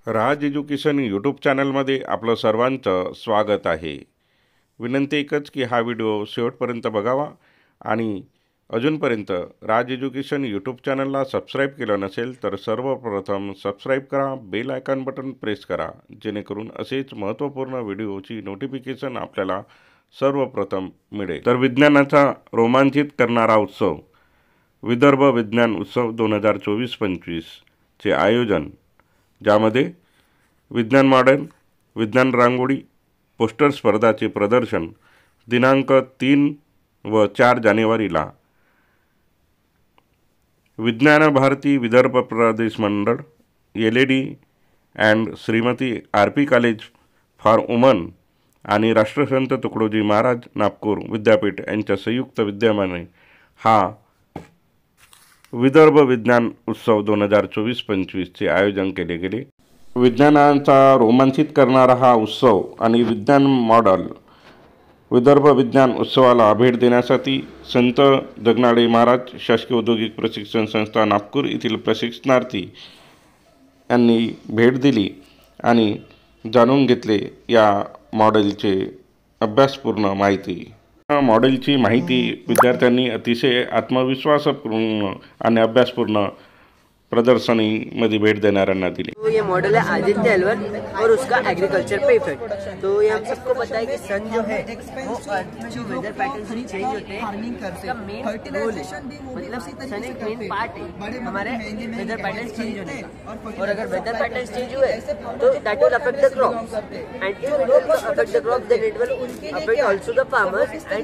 राज education YouTube चॅनलमध्ये आपलं सर्वांचं स्वागत आहे. विनंती एकच की हा व्हिडिओ शेवटपर्यंत बघावा आणि अजूनपर्यंत राज एज्युकेशन यूट्यूब चॅनलला सबस्क्राईब केलं नसेल तर सर्वप्रथम सबस्क्राईब करा, बेल आयकॉन बटन प्रेस करा, जेणेकरून असेच महत्त्वपूर्ण व्हिडिओची नोटिफिकेशन आपल्याला सर्वप्रथम मिळेल. तर विज्ञानाचा रोमांचित करणारा उत्सव विदर्भ विज्ञान उत्सव 2024-25 चे आयोजन, ज्यामध्ये विज्ञान मॉडेल, विज्ञान रांगोळी, पोस्टर स्पर्धाचे प्रदर्शन दिनांक 3 व 4 जानेवारीला विज्ञान भारती विदर्भ प्रदेश मंडळ, LED and Shrimati RP college for woman आणि राष्ट्रसंत तुकडोजी महाराज नागपूर विद्यापीठ यांच्या संयुक्त विद्यमाने हा विदर्भ विज्ञान उत्सव 2024-25 चे आयोजन केले गेले. विज्ञानाचा रोमांचित करणारा हा उत्सव आणि विज्ञान मॉडेल विदर्भ विज्ञान उत्सवाला भेट देण्यासाठी संत जगनाडे महाराज शासकीय औद्योगिक प्रशिक्षण संस्था नागपूर येथील प्रशिक्षणार्थी यांनी भेट दिली आणि जाणून घेतले या मॉडेलचे अभ्यासपूर्ण माहिती. मॉडेलची माहिती विद्यार्थ्यांनी अतिशय आत्मविश्वासपूर्ण आणि अभ्यासपूर्ण प्रदर्शनी मध्ये भेट देणाऱ्यांना दिली. तो ये मॉडल है आदित्य एलवन और उसका एग्रीकल्चर पे इफेक्ट. तो ये हम सबको पता है कि सन जो है वो अर्थ में जो वेदर पैटर्न चेंज होते हैं उसका मेन रोल है. मतलब सन एक मेन पार्ट है हमारे वेदर पैटर्न चेंज होने का. और अगर वेदर पैटर्न चेंज हुए तो that will affect the crop and if it will affect the crop then it will affect also the farmers and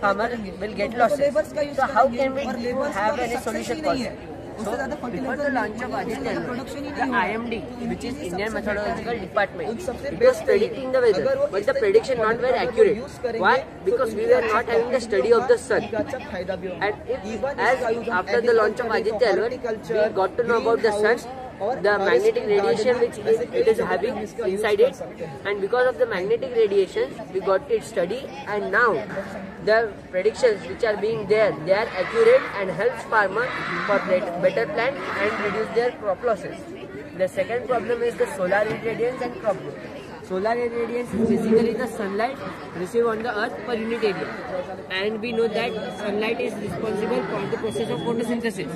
farmer will get losses. So how can we have any solution for that? So, before the launch of Aditya Elvan, the IMD, which is Indian Meteorological Department, it was predicting the weather, but the prediction not very accurate. Why? Because we were not having the study of the sun. And as after the launch of Aditya Elvan, we got to know about the sun, the magnetic radiation which it is having inside it, and because of the magnetic radiation we got it study, and now the predictions which are being there, they are accurate and helps farmer for better plant and reduce their crop losses. The second problem is the solar irradiance and crop growth. Solar irradiance is basically the sunlight received on the earth per unit area, and we know that sunlight is responsible for the process of photosynthesis.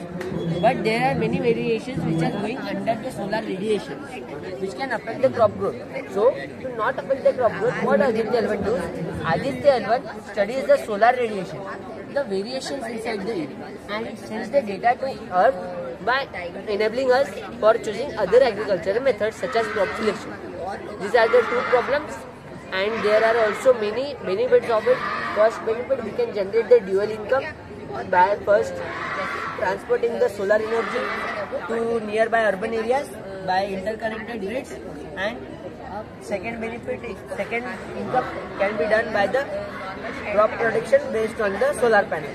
But there are many variations which are going under the solar radiation, which can affect the crop growth. So, to not affect the crop growth, what Aditya Elvan does? Aditya Elvan studies the solar radiation, the variations inside the area, and it sends the data to Earth by enabling us for choosing other agricultural methods such as crop selection. These are the two problems, and there are also many benefits of it. First benefit, we can generate the dual income by first transporting the solar energy to nearby urban areas by interconnected grids, and second income can be done by the crop production based on the solar panel.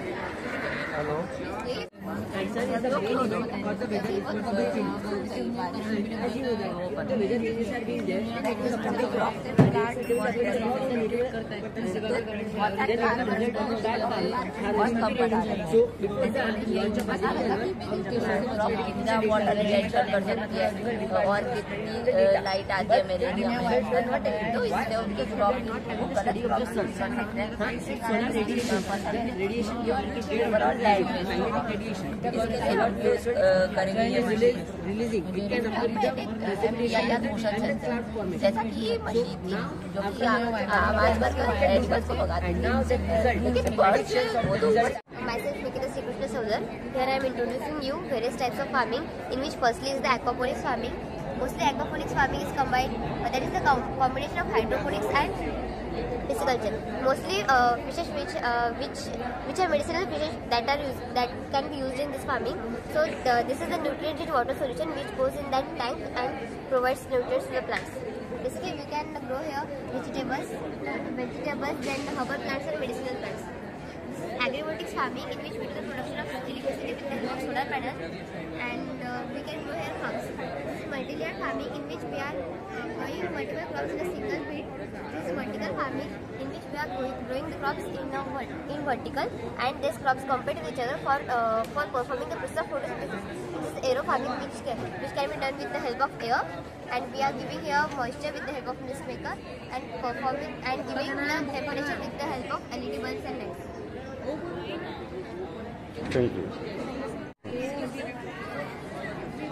Hello. And sun is the main event for the weather as you know that the weather changes are being there, that is the crop then after the result of that was compared. So before the launch of कितना water retention कर सकती है और कितनी light आती है मेरे area में, तो इससे उनके क्रॉप जैसा कि ये मशीन थी जो कि आवाज पर को भगाती है. Myself Nikita Sri Krishna Saudar. Here I am introducing you various types of farming, in which firstly is the aquaponics farming. Mostly aquaponics farming is combined, that is the combination of hydroponics and pisciculture. Mostly fishes which are medicinal fishes that can be used in this farming. So this is the nutrient-rich water solution which goes in that tank and provides nutrients to the plants. Basically, we can grow here vegetables, then herbal plants and medicinal plants. Agrivoltaics farming, in which we do the production of electricity with the help of solar panels, and we can grow here crops. This is multi-layer farming, in which we are growing multiple crops in a single bed. This is vertical farming, in which we are growing the crops in vertical, and these crops compete with each other for performing the process of photosynthesis. This is aero farming, which can be done with the help of air, and we are giving here moisture with the help of mist maker and performing and giving the temperature with the help of LED bulbs and lights. Thank you.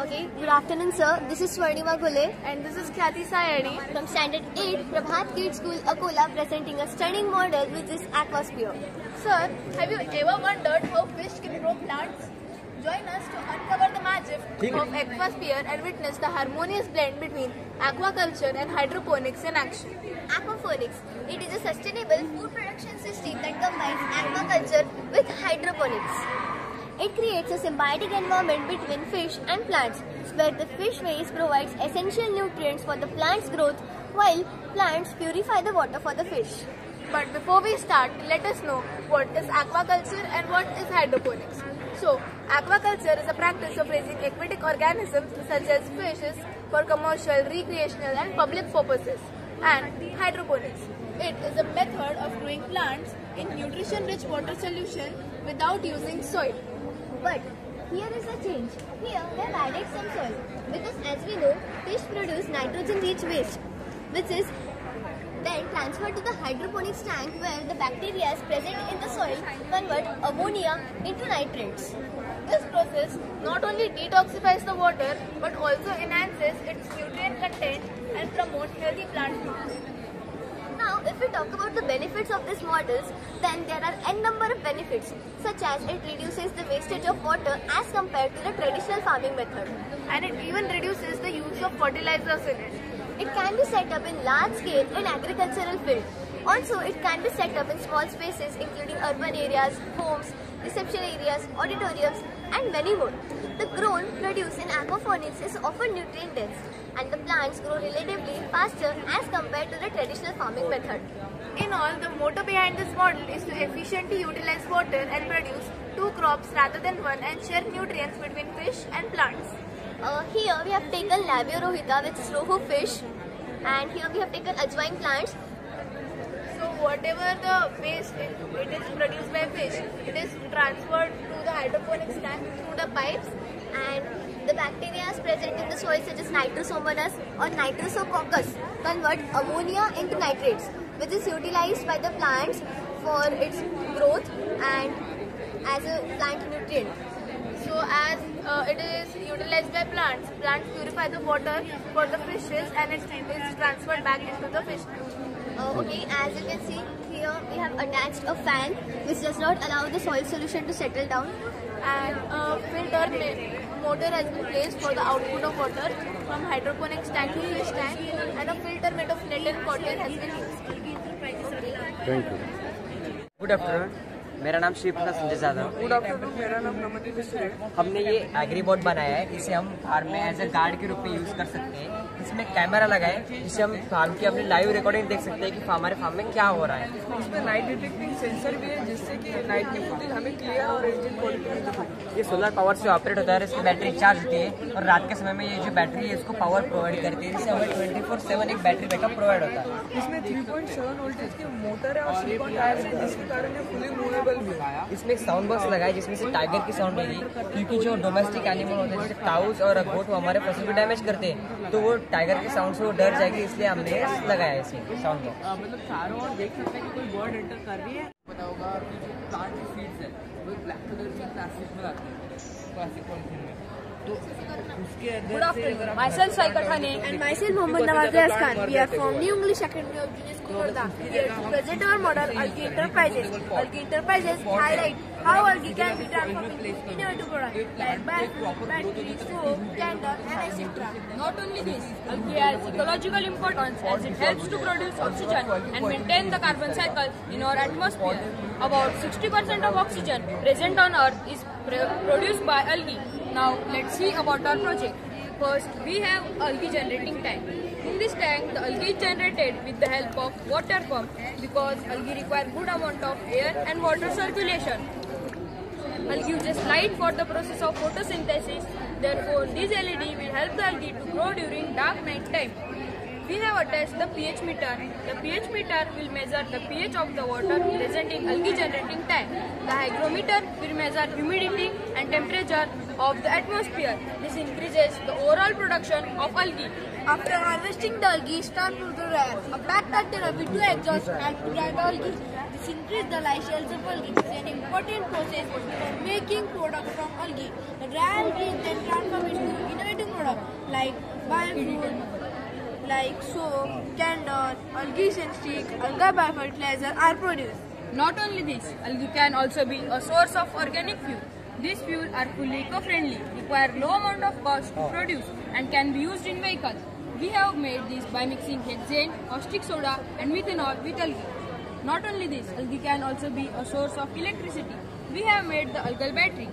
Okay, good afternoon sir. This is Swarnima Gule And this is Khyati Sayani. from Standard 8 Prabhat Kids School, Akola, presenting a stunning model which is Aquasphere. Sir, have you ever wondered how fish can grow plants? Join us to uncover the magic of Aquasphere and witness the harmonious blend between aquaculture and hydroponics in action. Aquaponics. It is a sustainable food production system that combines aquaculture with hydroponics. It creates a symbiotic environment between fish and plants, where the fish waste provides essential nutrients for the plant's growth, while plants purify the water for the fish. But before we start, let us know what is aquaculture and what is hydroponics. So, aquaculture is a practice of raising aquatic organisms such as fishes for commercial, recreational and public purposes. And hydroponics. It is a method of growing plants in nutrition-rich water solution without using soil. But here is a change. Here we have added some soil, because as we know, fish produce nitrogen-rich waste, which is then transferred to the hydroponics tank, where the bacteria present in the soil convert ammonia into nitrates. This process not only detoxifies the water but also enhances its nutrient content and promotes healthy plant growth. Now, if we talk about the benefits of these models, then there are n number of benefits, such as it reduces the wastage of water as compared to the traditional farming method. And it even reduces the use of fertilizers in it. It can be set up in large scale in agricultural field. Also, it can be set up in small spaces including urban areas, homes, reception areas, auditoriums and many more. The grown produce in aquaponics is often nutrient dense, and the plants grow relatively faster as compared to the traditional farming method. In all, the motto behind this model is to efficiently utilize water and produce 2 crops rather than one and share nutrients between fish and plants. Here we have taken Labio rohita, which is rohu fish, and here we have taken ajwain plants. So whatever the waste it is produced by fish, it is transferred to the hydroponics tank through the pipes, And the bacteria present in the soil, such as Nitrosomonas or Nitrosococcus, convert ammonia into nitrates, which is utilized by the plants for its growth and as a plant nutrient. So as it is utilized by plants purify the water for the fishes and it is transferred back into the fish. Okay, as you can see here, we have attached a fan which does not allow the soil solution to settle down. And a filter motor has been placed for the output of water from hydroponics tank to fish tank, and a filter made of lead and cotton has been used. Thank you. Good afternoon, मेरा नाम शिव प्रसाद Sanjay Jadhav. Good afternoon, मेरा नाम नमन मिश्र है। हमने ये एग्रीबोट बनाया है, इसे हम फार्म में एज ए गार्ड के रूप में यूज कर सकते हैं। इसमें कैमरा लगा है जिससे हम फार्म की अपनी लाइव रिकॉर्डिंग देख सकते हैं कि हमारे फार्म में क्या हो रहा है। इसमें नाइट डिटेक्टिंग सेंसर भी है जिससे कि नाइट की फुटेज हमें क्लियर और एचडी क्वालिटी में दिखेगी। ये सोलर पावर से ऑपरेट होता है, इसकी बैटरी चार्ज होती है और रात के समय में ये जो बैटरी है इसको पावर प्रोवाइड करती है, जिससे हमें 24/7 एक बैटरी बैकअप प्रोवाइड होता है। इसमें 3.7 वोल्टेज की मोटर है और सिलिकॉन टायर्स है, जिसके कारण ये फुली मूवेबल भी है। इसमें एक साउंड बॉक्स लगा है जिसमें से टाइगर की साउंड होगी, क्योंकि जो डोमेस्टिक एनिमल होते हैं जैसे काउस और गोट वो हमारे फसल को डैमेज करते हैं, तो वो टाइगर के साउंड से वो डर जाएगी, इसलिए हमने लगाया है इसमें साउंड बॉक्स। मतलब चारों ओर देख सकते हैं कि कोई बर्ड एंटर कर रही है। पता होगा कि जो प्लांट की सीड्स है वो ब्लैक कलर की प्लास्टिक में आती है, प्लास्टिक पॉलिथीन में, तो उसके अंदर Good afternoon. Myself Saika Thane and myself Mohammad Nawaz Khan. We are from New English Academy of Junior School, Khordha. Here to present our model Algae Enterprises. Algae Enterprises highlight how algae can be transformed into innovative products like battery, soap, candle, and etc. Not only this, algae has ecological importance as it helps to produce oxygen and maintain the carbon cycle in our atmosphere. About 60% of oxygen present on Earth is produced by algae. Now let's see about our project. First, we have algae generating tank. In this tank, the algae is generated with the help of water pump because algae require good amount of air and water circulation. Algae uses light for the process of photosynthesis. Therefore, this LED will help the algae to grow during dark night time. We have attached the pH meter. The pH meter will measure the pH of the water present in algae generating tank. The hygrometer will measure humidity and temperature of the atmosphere. This increases the overall production of algae. After harvesting the algae, it's transferred to air. A black container with two exhausts help to dry the algae. This increases the life shells of algae. It's an important process for making products from algae. The dry algae is then transformed into innovative products like biofuel, like soap, candle, algae stick, alga biofertilizer are produced. Not only this, algae can also be a source of organic fuel. These fuels are fully eco-friendly, require low amount of cost to produce, and can be used in vehicles. We have made this by mixing hexane, caustic soda, and methanol with algae. Not only this, algae can also be a source of electricity. We have made the algal battery.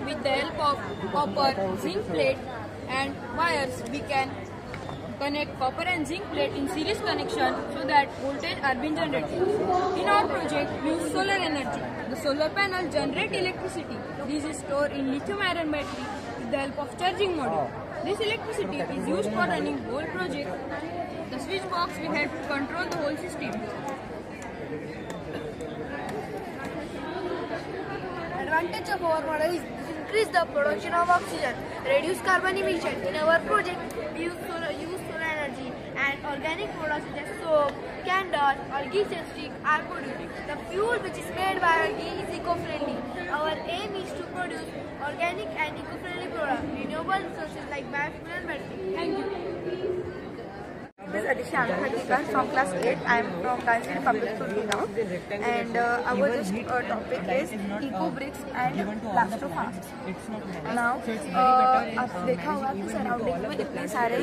With the help of copper, zinc plate, and wires, we can connect copper and zinc plate in series connection so that voltage are being generated. In our project, we use solar energy. The solar panel generate electricity. This is stored in lithium-ion battery with the help of charging module. This electricity is used for running whole project. The switch box will help to control the whole system. Advantage of our model is increase the production of oxygen, reduce carbon emission. In our project, we use solar energy and organic products such as soap, candle, algae stick are produced. The fuel which is made by algae is eco-friendly. Our aim is to produce organic and eco-friendly products, renewable resources like biofuel and battery. Thank you. This is Adisha Anthakar from class 8. I am from Kansai Public School, Gurgaon. And our just topic is eco bricks and plaster farms. Now, आप देखा होगा कि surrounding में इतने सारे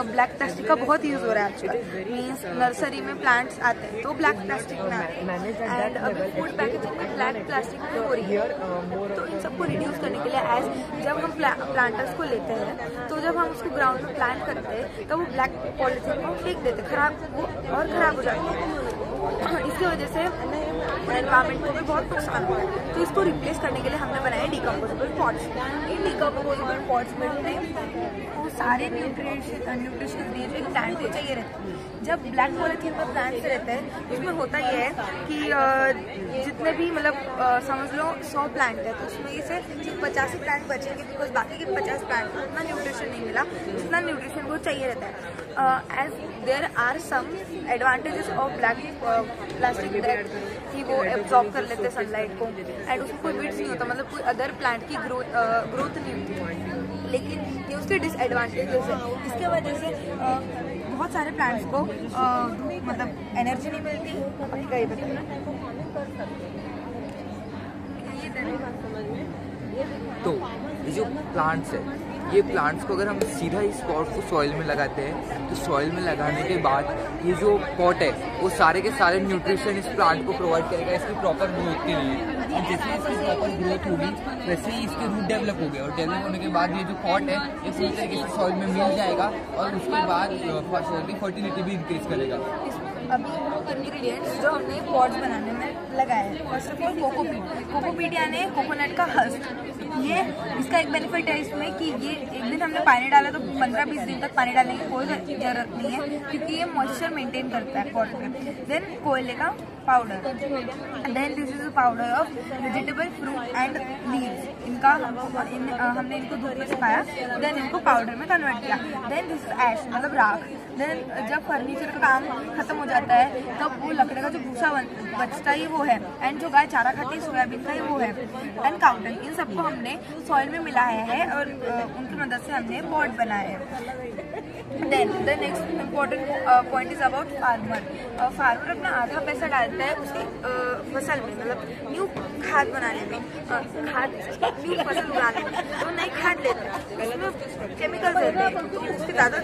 black plastic का बहुत use हो रहा है आजकल. मीन्स नर्सरी में प्लांट्स आते हैं तो ब्लैक प्लास्टिक में आते हैं. एंड अभी फूड पैकेजिंग में ब्लैक प्लास्टिक में हो रही है. तो इन सबको रिड्यूस करने के लिए जब हम प्लांटर्स को लेते हैं तो जब हम उसको ग्राउंड में प्लांट करते हैं तो वो ब्लैक पॉलिथीन को फेंक देते, खराब हो जाती है. इसकी वजह से एनवायरमेंट को भी बहुत नुकसान हुआ है. तो इसको रिप्लेस करने के लिए हमने बनाए डिकम्पोजेबल पॉट्स. इन डिकम्पोजेबल पॉट्स में वो सारे न्यूट्रिशन दिए जो एक प्लांट को चाहिए रहते हैं. जब ब्लैक पॉलिथीन पर प्लांट्स रहते हैं उसमें होता ये है कि जितने भी मतलब समझ लो 100 प्लांट है तो उसमें से सिर्फ 50 प्लांट बचेंगे बिकॉज बाकी के 50 प्लांट को उतना न्यूट्रिशन नहीं मिला जितना न्यूट्रिशन को चाहिए रहता है. As there are some advantages of black plastic that कि वो एब्जॉर्ब कर लेते हैं सनलाइट को एंड उसको कोई विड्स नहीं होता, मतलब कोई अदर प्लांट की ग्रोथ नहीं होती. लेकिन ये उसके डिसएडवांटेजेस है. इसके वजह से बहुत सारे प्लांट्स को मतलब एनर्जी नहीं मिलती. तो ये जो प्लांट्स है ये प्लांट्स को अगर हम सीधा इस पॉट को सॉइल में लगाते हैं तो सॉइल में लगाने के बाद ये जो पॉट है वो सारे के सारे न्यूट्रिशन इस प्लांट को प्रोवाइड करेगा इसकी प्रॉपर ग्रोथ के लिए. और जैसे इसकी प्रॉपर ग्रोथ होगी वैसे ही इसके रूट डेवलप हो गए और डेवलप होने के बाद ये जो पॉट है ये सही तरीके से सॉइल में मिल जाएगा और उसके बाद सॉइल की फर्टिलिटी भी इंक्रीज करेगा. अभी इंग्रेडिएंट्स जो हमने पॉट्स बनाने में लगाए हैं, फर्स्ट ऑफ ऑल कोकोपीट यानी कोकोनट का हस्क. ये इसका एक बेनिफिट है इसमें कि ये एक दिन हमने पानी डाला तो 15-20 दिन तक पानी डालने की कोई जरूरत नहीं है क्योंकि ये मॉइस्चर मेंटेन करता है पॉट में. देन कोयले का powder. Then this is a powder of vegetable fruit and leaves. इनका हमने इनको धूप में सुखाया देन इनको पाउडर में कन्वर्ट किया. देन दिस इज ऐश मतलब राख. देन जब फर्नीचर का काम खत्म हो जाता है तब वो लकड़ी का जो भूसा बचता ही वो है एंड जो गाय चारा खाती है सोयाबीन का ही वो है एंड काउटन. इन सबको हमने सॉइल में मिलाया है और उनकी मदद से हमने पॉट बनाया है. Then the next important point is about farmer. Farmer अपना आधा पैसा डालता है उसकी फसल में मतलब न्यू खाद बनाने में, न्यू फसल उगाने में. तो नई खाद लेते हैं उसमें केमिकल देते हैं तो उसके ज़्यादा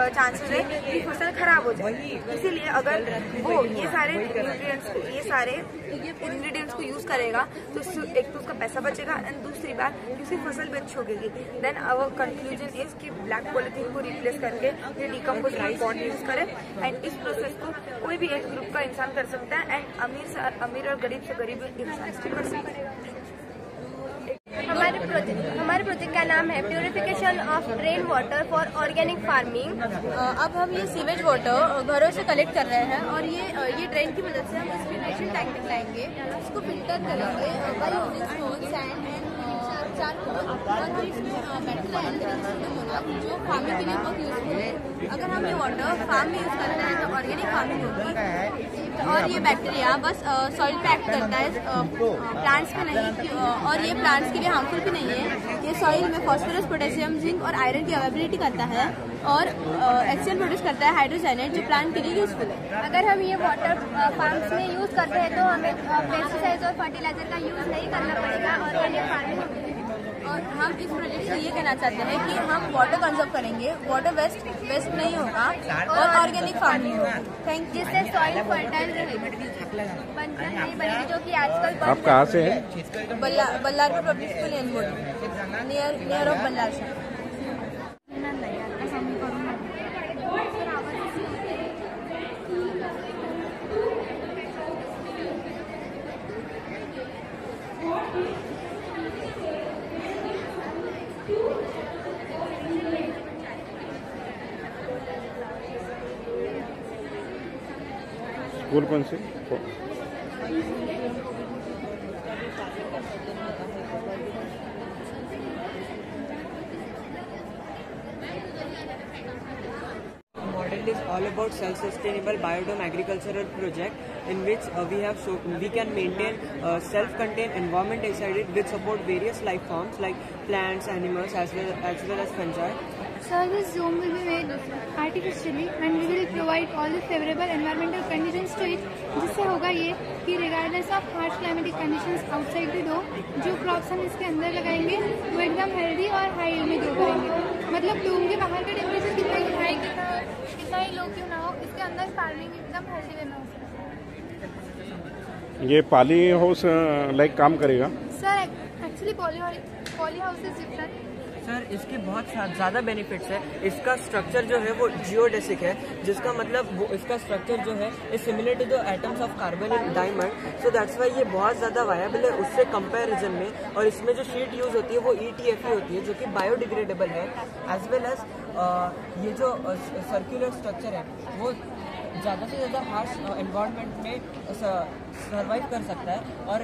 चांसेस है कि फसल खराब हो जाए. इसीलिए अगर वो ये सारे इंग्रेडिएंट्स को यूज करेगा तो एक तो उसका पैसा बचेगा एंड दूसरी बात उसकी फसल भी अच्छी होगी. देन आवर कंक्लूजन इज कि ब्लैक पॉलिथीन को रिप्लेस करके ये डिकम्पोजेबल पॉट यूज करें एंड इस प्रोसेस को कोई भी एक ग्रुप का इंसान कर सकता है एंड अमीर और गरीब से गरीब इंसान कर सकता है. हमारे प्रोजेक्ट का नाम है purification of rain water for organic farming. अब हम ये सीवेज वाटर घरों से कलेक्ट कर रहे हैं और ये ड्रेन की मदद से हम इस फिल्ट्रेशन टैंक में लाएंगे, उसको फिल्टर करेंगे by using stone, sand and जो फार्मिंग के लिए बहुत यूजफुल है। अगर हम ये वाटर फार्म में यूज करते हैं तो ऑर्गेनिक फार्मिंग होगी और ये बैक्टीरिया बस सॉइल पे एक्ट करता है, प्लांट्स पे नहीं, और ये प्लांट्स के लिए हार्मफुल भी नहीं है। ये सॉइल में फास्फोरस, पोटेशियम, जिंक और आयरन की अवेलेबिलिटी करता है और एक्सेल प्रोड्यूस करता है हाइड्रोसाइनेट, जो प्लांट के लिए यूजफुल है। अगर हम ये वाटर फार्म्स में यूज करते हैं तो हमें पेस्टिसाइड्स और फर्टिलाइजर का यूज नहीं करना पड़ेगा ऑर्गेनिक फार्मिंग। और हम इस प्रोजेक्ट से ये कहना चाहते हैं कि हम वाटर कंजर्व करेंगे, वाटर वेस्ट नहीं होगा और ऑर्गेनिक फार्मिंग होगा। Thank you. जिससे सॉइल फर्टाइल बंजर नहीं बनेगी, जो कि आजकल आप कहाँ से हैं? Ballar public school एनबोडी near of Ballar शहर। स्कूल कौन से? Model is all about self-sustainable biodome agricultural project in which we can maintain self-contained environment inside it which support various life forms like plants, animals as well as fungi. So this zone will be made artificially and we will provide all the favorable environmental conditions to it. जिससे होगा ये कि regardless of harsh climatic conditions outside the door, जो crops हम इसके अंदर लगाएंगे वो एकदम healthy और high yield में grow करेंगे। मतलब डोम के बाहर का टेम्परेचर कितना ही लो क्यों ना हो, इसके अंदर फार्मिंग एकदम हेल्दी वे में हो सकता है। ये पॉली हाउस लाइक काम करेगा? Sir actually poly house is different. Sir इसके बहुत ज़्यादा बेनिफिट्स है। इसका स्ट्रक्चर जो है वो जियोडेसिक है, जिसका मतलब वो इसका स्ट्रक्चर जो है is similar to the atoms of carbon in diamond, so that's why ये बहुत ज़्यादा वायबल है उससे कंपैरिजन में। और इसमें जो शीट यूज़ होती है वो ETFE होती है जो कि बायोडिग्रेडेबल है, एज वेल एज ये जो सर्कुलर स्ट्रक्चर है वो ज़्यादा से ज़्यादा हार्श एनवायरनमेंट में सर्वाइव कर सकता है। और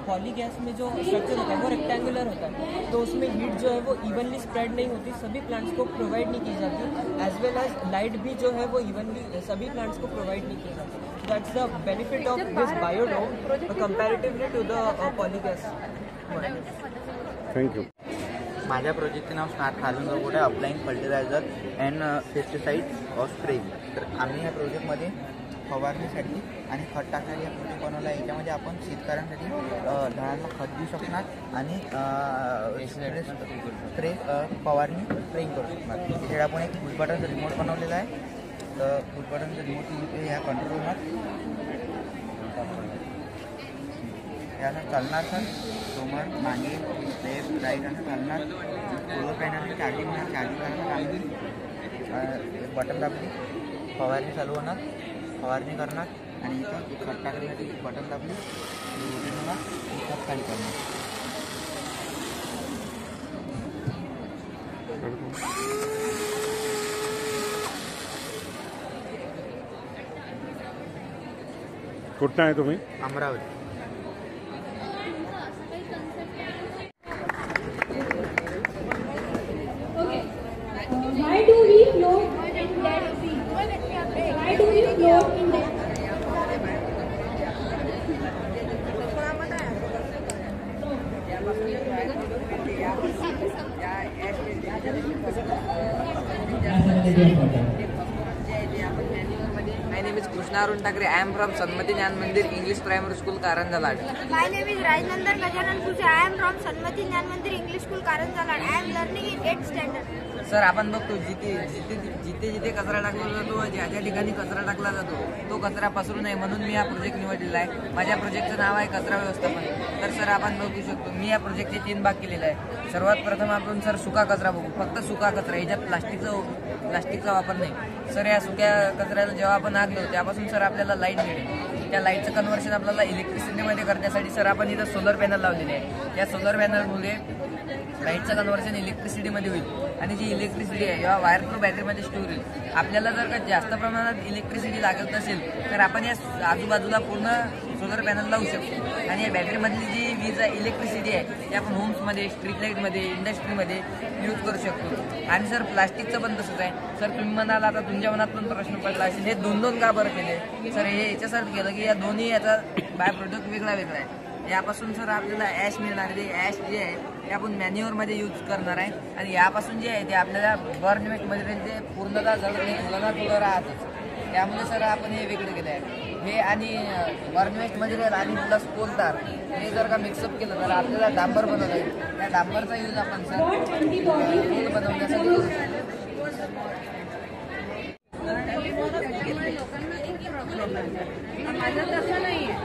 पॉली गैस में जो स्ट्रक्चर होता है वो रेक्टेंगुलर होता है, तो उसमें हीट जो है वो इवनली स्प्रेड नहीं होती, सभी प्लांट्स को प्रोवाइड नहीं की जाती, एज वेल एज लाइट भी जो है वो इवनली सभी प्लांट्स को प्रोवाइड नहीं की जाती। That's the benefit of this biodome comparatively to the poly gas model. Thank you. माझ्या प्रोजेक्टचे नाव स्टार्ट खालून रोबोट आहे, applying fertilizer and pesticide of spraying. तर आम्ही या प्रोजेक्टमध्ये फवारणीसाठी आणि खत टाकण्यासाठी हा प्रोजेक्ट बनवला आहे. याच्यामध्ये आपण शेतकऱ्यांसाठी झाडांना खत देऊ शकणार आणि स्प्रे फवारणी स्प्रेइंग करू शकणार. तिथे आपण एक पुश बटनचा रिमोट बनवलेला आहे. तर पुश बटनचा रिमोट ह्या कंट्रोलवर याला चालणार सर. समोर मागे लेफ्ट राईट असं चालणार. सोलर पॅनल चार्जिंग करायला आम्ही बटन दाबली, फवारणी चालू होणार, फवारणी करणार आणि इथं खत टाकण्यासाठी बटन दाबली होणार, खत खाली करणार. कुठं आहे तुम्ही? Amravati. Why do we float in Dead Sea? Why do we float in Dead Sea? My name is Krishna Arun Thakre. I am from Sanmati Jnana Mandir English Primary School, Karanjalad. My name is Rajnandar Gajanan Puse. I am from Sanmati Jnana Mandir English School, Karanjalad. I am learning in 8th standard. Sir आपण बघतो जिथे कचरा टाकला जातो, ज्या ज्या ठिकाणी कचरा टाकला जातो तो कचरा पसरू नये म्हणून मी हा प्रोजेक्ट निवडलेला आहे. माझ्या प्रोजेक्टचं नाव आहे कचरा व्यवस्थापन. तर सर आपण बघू शकतो मी या प्रोजेक्टचे 3 भाग केलेले आहे. सर्वात प्रथम आपण सर सुका कचरा बघू. फक्त सुका कचरा, याच्यात प्लास्टिकचा वापर नाही. सर या सुक्या कचऱ्याला जेव्हा आपण आग लावू त्यापासून सर आपल्याला लाईट मिळेल. त्या लाईटचं कन्व्हर्शन आपल्याला इलेक्ट्रिसिटीमध्ये करण्यासाठी सर आपण इथं सोलर पॅनल लावलेले आहे. त्या सोलर पॅनलमुळे लाईटचं कन्व्हर्शन इलेक्ट्रिसिटीमध्ये होईल आणि जी इलेक्ट्रिसिटी आहे किंवा वायर थ्रू बॅटरीमध्ये स्टोअर होईल. आपल्याला जर का जास्त प्रमाणात इलेक्ट्रिसिटी लागत असेल तर आपण या आजूबाजूला पूर्ण सोलर पॅनल लावू शकतो आणि या बॅटरीमधली जी वीज इलेक्ट्रिसिटी आहे ती आपण होम्समध्ये, स्ट्रीट लाईटमध्ये, इंडस्ट्रीमध्ये यूज करू शकतो. आणि सर प्लास्टिकचं पण तसंच आहे. सर तुम्ही म्हणाल आता तुमच्या मनात पण प्रश्न पडला असेल हे दोन का बरं केले. सर हे याच्यासाठी केलं की या दोन्ही याचा बाय प्रोडक्ट वेगळा वेगळा आहे. यापासून सर आपल्याला ॲश मिळणार आहे. ॲश जे आहे ते आपण मॅन्युअरमध्ये यूज करणार आहे आणि यापासून जे आहे ते आपल्याला बर्न वेस्ट मटेरियल ते पूर्णतः जळत नाही, थोडं राहतच. त्यामुळे सर आपण हे वेगळं केलं आहे. हे आणि बर्न वेस्ट मटेरियल आणि प्लस कोलतार हे जर का मिक्सअप केलं तर आपल्याला डांबर बनवता येईल. त्या डांबरचा यूज आपण सर रोड बनवण्यासाठी करू शकतो. माझं तसं नाही आहे.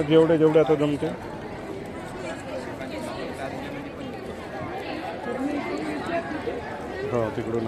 जेवढे आता जमते हो तिकडून